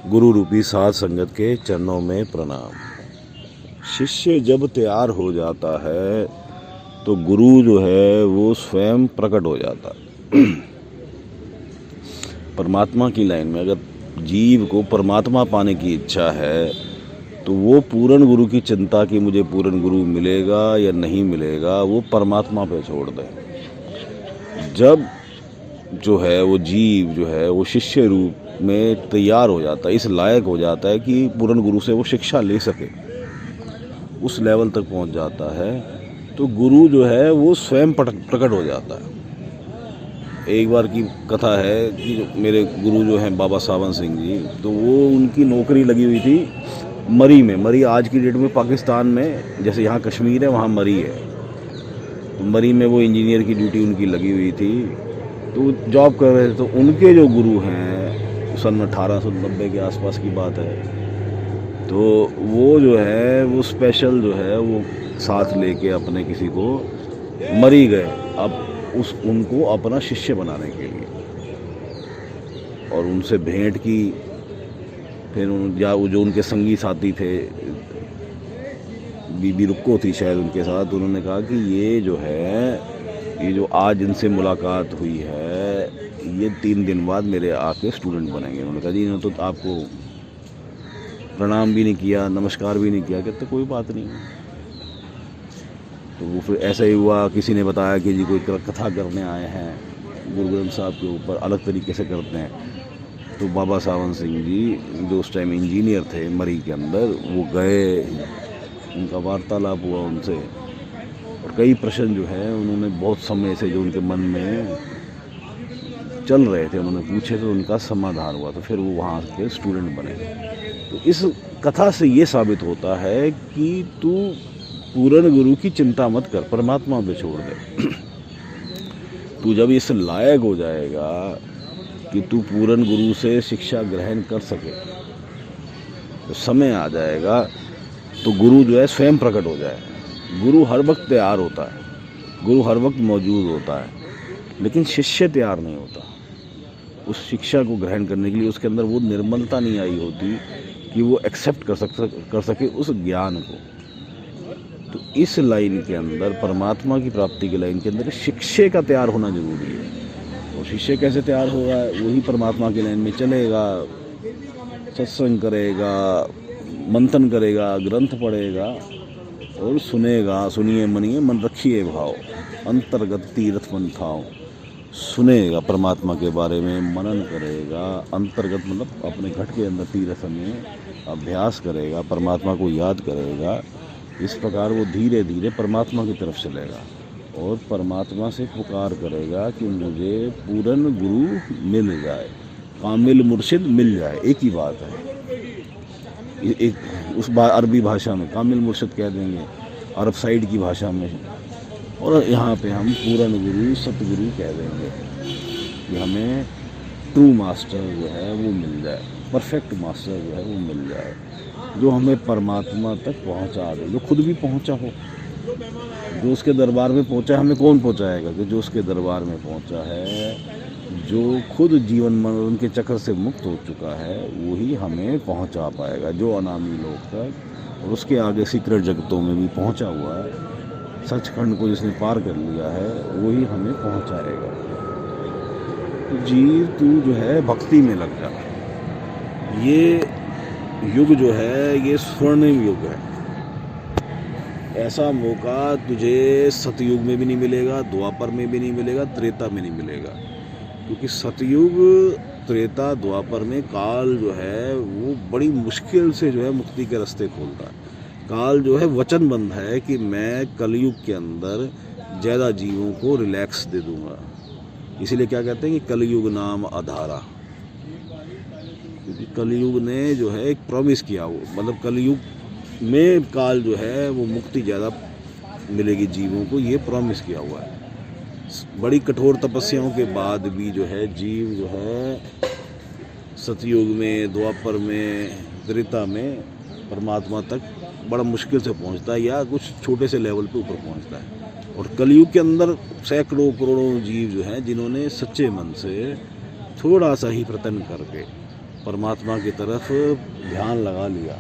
गुरु रूपी साध संगत के चरणों में प्रणाम। शिष्य जब तैयार हो जाता है तो गुरु जो है वो स्वयं प्रकट हो जाता है। परमात्मा की लाइन में अगर जीव को परमात्मा पाने की इच्छा है तो वो पूर्ण गुरु की चिंता कि मुझे पूर्ण गुरु मिलेगा या नहीं मिलेगा वो परमात्मा पे छोड़ दे। जब जो है वो जीव जो है वो शिष्य रूप में तैयार हो जाता है, इस लायक हो जाता है कि पूर्ण गुरु से वो शिक्षा ले सके, उस लेवल तक पहुंच जाता है तो गुरु जो है वो स्वयं प्रकट हो जाता है। एक बार की कथा है कि मेरे गुरु जो हैं बाबा सावन सिंह जी, तो वो उनकी नौकरी लगी हुई थी मरी में। मरी आज की डेट में पाकिस्तान में जैसे यहाँ कश्मीर है वहाँ मरी है, तो मरी में वो इंजीनियर की ड्यूटी उनकी लगी हुई थी, तो जॉब कर रहे थे। तो उनके जो गुरु हैं सन 1890 के आसपास की बात है, तो वो जो है वो स्पेशल जो है वो साथ लेके अपने किसी को मरी गए, अब उनको अपना शिष्य बनाने के लिए, और उनसे भेंट की। फिर या वो जो उनके संगी साथी थे, बीबी रुक्को थी शायद उनके साथ, उन्होंने कहा कि ये जो आज इनसे मुलाकात हुई है ये 3 दिन बाद मेरे आके स्टूडेंट बनेंगे। उन्होंने कहा जी इन्होंने तो आपको प्रणाम भी नहीं किया, नमस्कार भी नहीं किया। कहते कोई बात नहीं। तो वो फिर ऐसा ही हुआ, किसी ने बताया कि जी कोई कथा करने आए हैं गुरु ग्रंथ साहब के ऊपर, अलग तरीके से करते हैं। तो बाबा सावन सिंह जी जो उस टाइम इंजीनियर थे मरी के अंदर, वो गए, उनका वार्तालाप हुआ उनसे, और कई प्रश्न जो है उन्होंने बहुत समय से जो उनके मन में चल रहे थे उन्होंने पूछे, तो उनका समाधान हुआ, तो फिर वो वहाँ के स्टूडेंट बने। तो इस कथा से ये साबित होता है कि तू पूर्ण गुरु की चिंता मत कर, परमात्मा पे छोड़ दे। तू जब इस लायक हो जाएगा कि तू पूर्ण गुरु से शिक्षा ग्रहण कर सके, तो समय आ जाएगा तो गुरु जो है स्वयं प्रकट हो जाएगा। गुरु हर वक्त तैयार होता है, गुरु हर वक्त मौजूद होता है, लेकिन शिष्य तैयार नहीं होता उस शिक्षा को ग्रहण करने के लिए। उसके अंदर वो निर्मलता नहीं आई होती कि वो एक्सेप्ट कर सके उस ज्ञान को। तो इस लाइन के अंदर, परमात्मा की प्राप्ति की लाइन के अंदर शिष्य का तैयार होना जरूरी है। और शिष्य कैसे तैयार होगा? वही परमात्मा की लाइन में चलेगा, सत्संग करेगा, मंथन करेगा, ग्रंथ पढ़ेगा और सुनेगा। सुनिए मनिए मन रखिए भाव, अंतर्गत तीर्थ मंथाओ। सुनेगा परमात्मा के बारे में, मनन करेगा, अंतर्गत मतलब अपने घट के अंदर तीर्थ में अभ्यास करेगा, परमात्मा को याद करेगा। इस प्रकार वो धीरे धीरे परमात्मा की तरफ चलेगा और परमात्मा से पुकार करेगा कि मुझे पूर्ण गुरु मिल जाए, कामिल मुर्शिद मिल जाए। एक ही बात है, एक उस अरबी भाषा में कामिल मुर्शिद कह देंगे, अरब साइड की भाषा में, और यहाँ पे हम पूर्ण गुरु सतगुरु कह देंगे कि हमें ट्रू मास्टर जो है वो मिल जाए, परफेक्ट मास्टर जो है वो मिल जाए, जो हमें परमात्मा तक पहुँचा दे, जो खुद भी पहुँचा हो। जो उसके दरबार में पहुँचा है, हमें कौन पहुँचाएगा? कि जो उसके दरबार में पहुँचा है, जो खुद जीवन मरण के चक्र से मुक्त हो चुका है, वही हमें पहुँचा पाएगा। जो अनामी लोक तक और उसके आगे सीक्रेट जगतों में भी पहुँचा हुआ है, सचखंड को जिसने पार कर लिया है, वही हमें पहुँचाएगा। जीव तू जो है भक्ति में लग जा। ये युग जो है ये स्वर्णिम युग है। ऐसा मौका तुझे सतयुग में भी नहीं मिलेगा, द्वापर में भी नहीं मिलेगा, त्रेता में नहीं मिलेगा। क्योंकि सतयुग, त्रेता, द्वापर में काल जो है वो बड़ी मुश्किल से जो है मुक्ति के रास्ते खोलता है। काल जो है वचनबंध है कि मैं कलयुग के अंदर ज़्यादा जीवों को रिलैक्स दे दूंगा। इसीलिए क्या कहते हैं कि कलयुग नाम अधारा, क्योंकि कलयुग ने जो है एक प्रॉमिस किया, वो मतलब कलयुग में काल जो है वो मुक्ति ज़्यादा मिलेगी जीवों को, ये प्रॉमिस किया हुआ है। बड़ी कठोर तपस्याओं के बाद भी जो है जीव जो है सतयुग में, द्वापर में, त्रेता में परमात्मा तक बड़ा मुश्किल से पहुंचता है, या कुछ छोटे से लेवल पे ऊपर पहुंचता है। और कलयुग के अंदर सैकड़ों करोड़ों जीव जो हैं जिन्होंने सच्चे मन से थोड़ा सा ही प्रयत्न करके परमात्मा की तरफ ध्यान लगा लिया,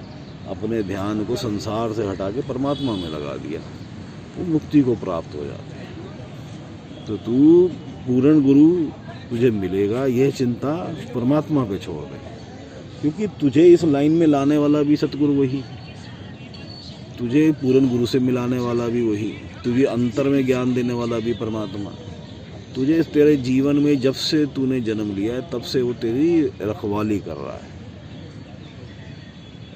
अपने ध्यान को संसार से हटा के परमात्मा में लगा दिया, वो मुक्ति को प्राप्त हो जाते हैं। तो तू पूर्ण गुरु तुझे मिलेगा, यह चिंता परमात्मा पे छोड़ दे, क्योंकि तुझे इस लाइन में लाने वाला भी सतगुरु वही, तुझे पूर्ण गुरु से मिलाने वाला भी वही, तुझे अंतर में ज्ञान देने वाला भी परमात्मा। तुझे तेरे जीवन में जब से तूने जन्म लिया है तब से वो तेरी रखवाली कर रहा है।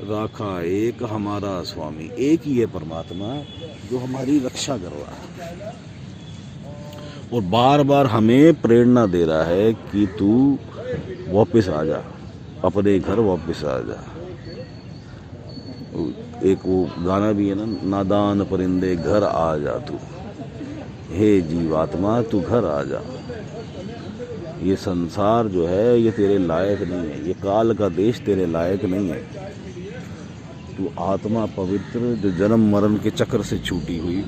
राखा एक हमारा स्वामी, एक ही है परमात्मा जो हमारी रक्षा कर रहा है और बार बार हमें प्रेरणा दे रहा है कि तू वापस आ जा, अपने घर वापस आ जा। एक वो गाना भी है ना, नादान परिंदे घर आ जा तू, हे जीवात्मा तू घर आ जा। ये संसार जो है ये तेरे लायक नहीं है, ये काल का देश तेरे लायक नहीं है। तू आत्मा पवित्र जो जन्म मरण के चक्र से छूटी हुई,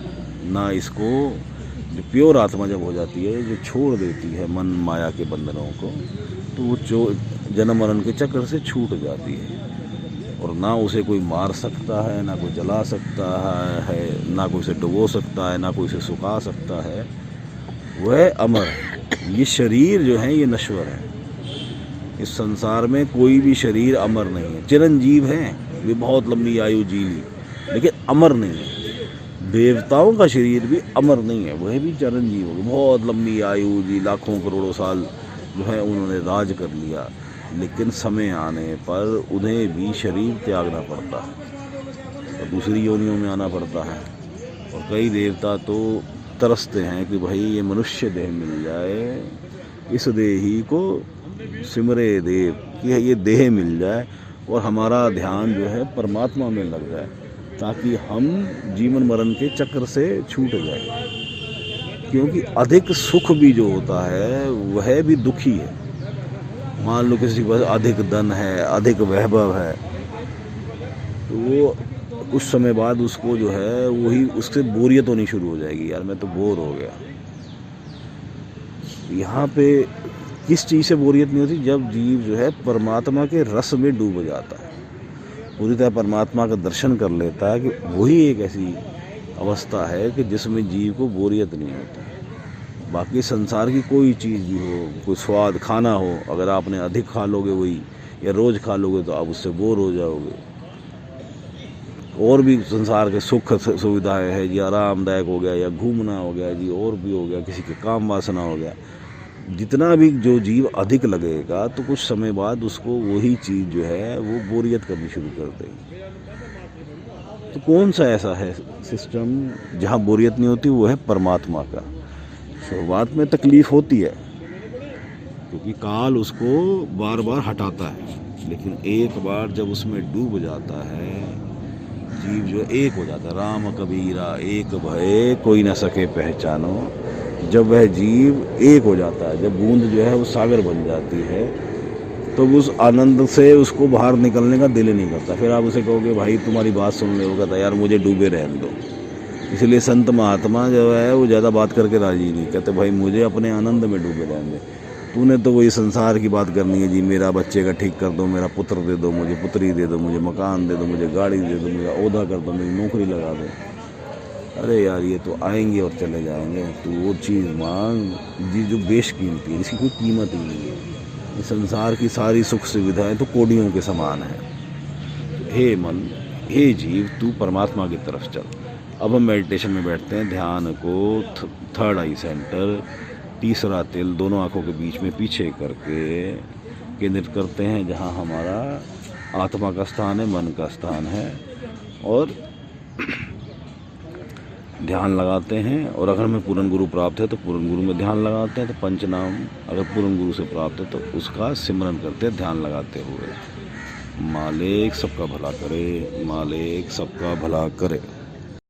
ना इसको, जो प्योर आत्मा जब हो जाती है, जो छोड़ देती है मन माया के बंधनों को, तो वो जन्म मरण के चक्र से छूट जाती है और ना उसे कोई मार सकता है, ना कोई जला सकता है, ना कोई उसे डुबो सकता है, ना कोई उसे सुखा सकता है। वह अमर है। ये शरीर जो है ये नश्वर है। इस संसार में कोई भी शरीर अमर नहीं है। चिरंजीव हैं, वे बहुत लंबी आयु जी ली, लेकिन अमर नहीं है। देवताओं का शरीर भी अमर नहीं है, वह भी चिरंजीव हो, बहुत लंबी आयु जी, लाखों करोड़ों साल जो है उन्होंने राज कर लिया, लेकिन समय आने पर उन्हें भी शरीर त्यागना पड़ता है और दूसरी योनियों में आना पड़ता है। और कई देवता तो तरसते हैं कि भाई ये मनुष्य देह मिल जाए, इस देही को सिमरे देव, कि ये देह मिल जाए और हमारा ध्यान जो है परमात्मा में लग जाए, ताकि हम जीवन मरण के चक्र से छूट जाए। क्योंकि अधिक सुख भी जो होता है वह भी दुखी है। मान लो किसी के पास अधिक धन है, अधिक वैभव है, तो वो कुछ समय बाद उसको जो है वही उससे बोरियत होनी शुरू हो जाएगी, यार मैं तो बोर हो गया। यहाँ पे किस चीज़ से बोरियत नहीं होती? जब जीव जो है परमात्मा के रस में डूब जाता है, पूरी तरह परमात्मा का दर्शन कर लेता है, कि वही एक ऐसी अवस्था है कि जिसमें जीव को बोरियत नहीं होती। बाकी संसार की कोई चीज़ भी हो, कोई स्वाद खाना हो, अगर आपने अधिक खा लोगे वही, या रोज़ खा लोगे, तो आप उससे बोर हो जाओगे। और भी संसार के सुख सुविधाएं हैं जी, आरामदायक हो गया, या घूमना हो गया जी, और भी हो गया, किसी के काम वासना हो गया। जितना भी जो जीव अधिक लगेगा तो कुछ समय बाद उसको वही चीज़ जो है वो बोरियत करनी शुरू कर देगी। तो कौन सा ऐसा है सिस्टम जहाँ बोरियत नहीं होती? वो है परमात्मा का। शुरुआत में तकलीफ़ होती है क्योंकि काल उसको बार बार हटाता है, लेकिन एक बार जब उसमें डूब जाता है जीव जो एक हो जाता है। राम कबीरा एक भय कोई न सके पहचानो। जब वह जीव एक हो जाता है, जब बूंद जो है वो सागर बन जाती है, तो उस आनंद से उसको बाहर निकलने का दिल ही नहीं करता। फिर आप उसे कहोगे भाई तुम्हारी बात सुन ले, होगा तो यार मुझे डूबे रहने दो। इसलिए संत महात्मा जो है वो ज़्यादा बात करके राजी नहीं, कहते भाई मुझे अपने आनंद में डूबे रहने दे। तूने तो वही संसार की बात करनी है जी, मेरा बच्चे का ठीक कर दो, मेरा पुत्र दे दो, मुझे पुत्री दे दो, मुझे मकान दे दो, मुझे गाड़ी दे दो, मुझे ओहदा कर दो, मेरी नौकरी लगा दो। अरे यार ये तो आएंगे और चले जाएंगे, तो वो चीज़ मांग जी जो बेशकीमती है, इसकी कोई कीमत ही नहीं है। संसार की सारी सुख सुविधाएं तो कोड़ियों के समान है। हे मन, हे जीव, तू परमात्मा की तरफ चल। अब हम मेडिटेशन में बैठते हैं। ध्यान को थर्ड आई सेंटर, तीसरा तिल दोनों आँखों के बीच में पीछे करके केंद्रित करते हैं, जहाँ हमारा आत्मा का स्थान है, मन का स्थान है, और ध्यान लगाते हैं। और अगर हमें पूर्ण गुरु प्राप्त है तो पूर्ण गुरु में ध्यान लगाते हैं। तो पंचनाम अगर पूर्ण गुरु से प्राप्त है तो उसका सिमरन करते हैं ध्यान लगाते हुए। मालिक सबका भला करे, मालिक सबका भला करे।